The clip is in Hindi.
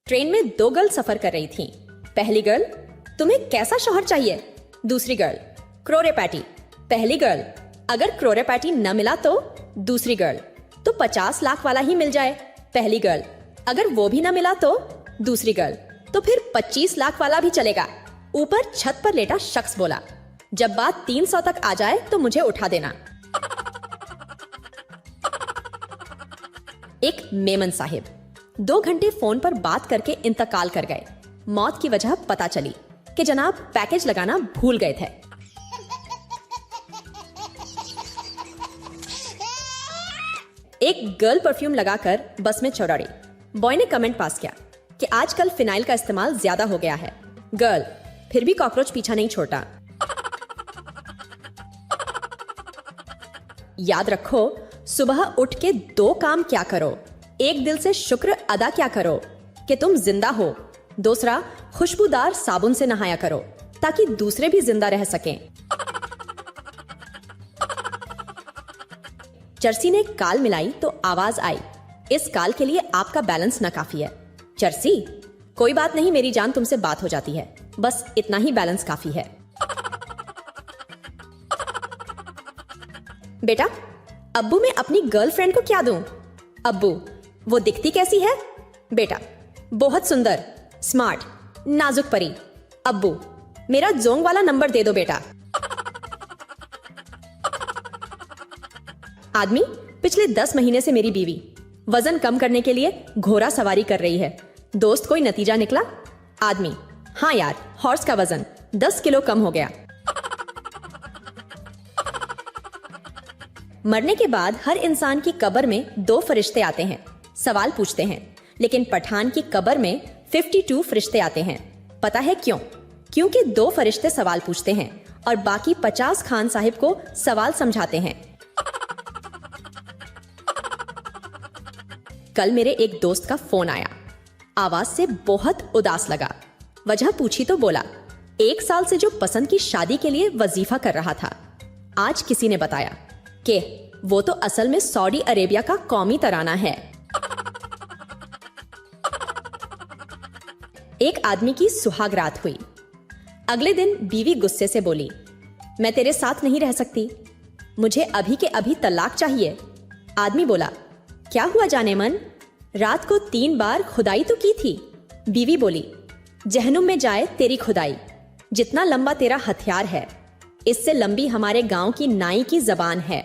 ट्रेन में दो गर्ल सफर कर रही थीं। पहली गर्ल, तुम्हें कैसा शौहर चाहिए? दूसरी गर्ल, क्रोरे पैटी। पहली गर्ल, अगर क्रोरे पैटी न मिला तो? दूसरी गर्ल, तो 50 लाख वाला ही मिल जाए। पहली गर्ल, अगर वो भी न मिला तो? दूसरी गर्ल, तो फिर 25 लाख वाला भी चलेगा। ऊपर छत पर लेटा शख्स बोला, जब बात 300 तक आ जाए तो मुझे उठा देना। एक मेमन साहिब 2 घंटे फोन पर बात करके इंतकाल कर गए। मौत की वजह पता चली कि जनाब पैकेज लगाना भूल गए थे। एक गर्ल परफ्यूम लगाकर बस में चौड़ी। बॉय ने कमेंट पास किया कि आजकल फिनाइल का इस्तेमाल ज्यादा हो गया है। गर्ल, फिर भी कॉकरोच पीछा नहीं छोड़ता। याद रखो, सुबह उठ के 2 काम क्या करो। एक, दिल से शुक्र अदा क्या करो कि तुम जिंदा हो। दूसरा, खुशबूदार साबुन से नहाया करो ताकि दूसरे भी जिंदा रह सकें। चरसी ने काल मिलाई तो आवाज आई, इस काल के लिए आपका बैलेंस नाकाफी है। चरसी, कोई बात नहीं मेरी जान, तुमसे बात हो जाती है, बस इतना ही बैलेंस काफी है। बेटा, अब्बू मैं अपनी गर्लफ्रेंड को क्या दूं? अब्बू, वो दिखती कैसी है? बेटा, बहुत सुंदर, स्मार्ट, नाजुक परी। अब्बू, मेरा जोंग वाला नंबर दे दो बेटा। आदमी, पिछले 10 महीने से मेरी बीवी वजन कम करने के लिए घोड़ा सवारी कर रही है। दोस्त, कोई नतीजा निकला? आदमी, हाँ यार, हॉर्स का वजन 10 किलो कम हो गया। मरने के बाद हर इंसान की कब्र में 2 फरिश्ते आते हैं, सवाल पूछते हैं। लेकिन पठान की कब्र में 52 फरिश्ते आते हैं। पता है क्यों? क्योंकि 2 फरिश्ते सवाल पूछते हैं और बाकी 50 खान साहिब को सवाल समझाते हैं। कल मेरे एक दोस्त का फोन आया। आवाज से बहुत उदास लगा। वजह पूछी तो बोला, 1 साल से जो पसंद की शादी के लिए वजीफा कर रहा था, आज किसी ने बताया कि वो तो असल में सऊदी अरेबिया का कौमी तराना है। एक आदमी की सुहाग रात हुई। अगले दिन बीवी गुस्से से बोली, मैं तेरे साथ नहीं रह सकती, मुझे अभी के अभी तलाक चाहिए। आदमी बोला, क्या हुआ जाने मन? रात को 3 बार खुदाई तो की थी। बीवी बोली, जहनुम में जाए तेरी खुदाई, जितना लंबा तेरा हथियार है, इससे लंबी हमारे गांव की नाई की जबान है।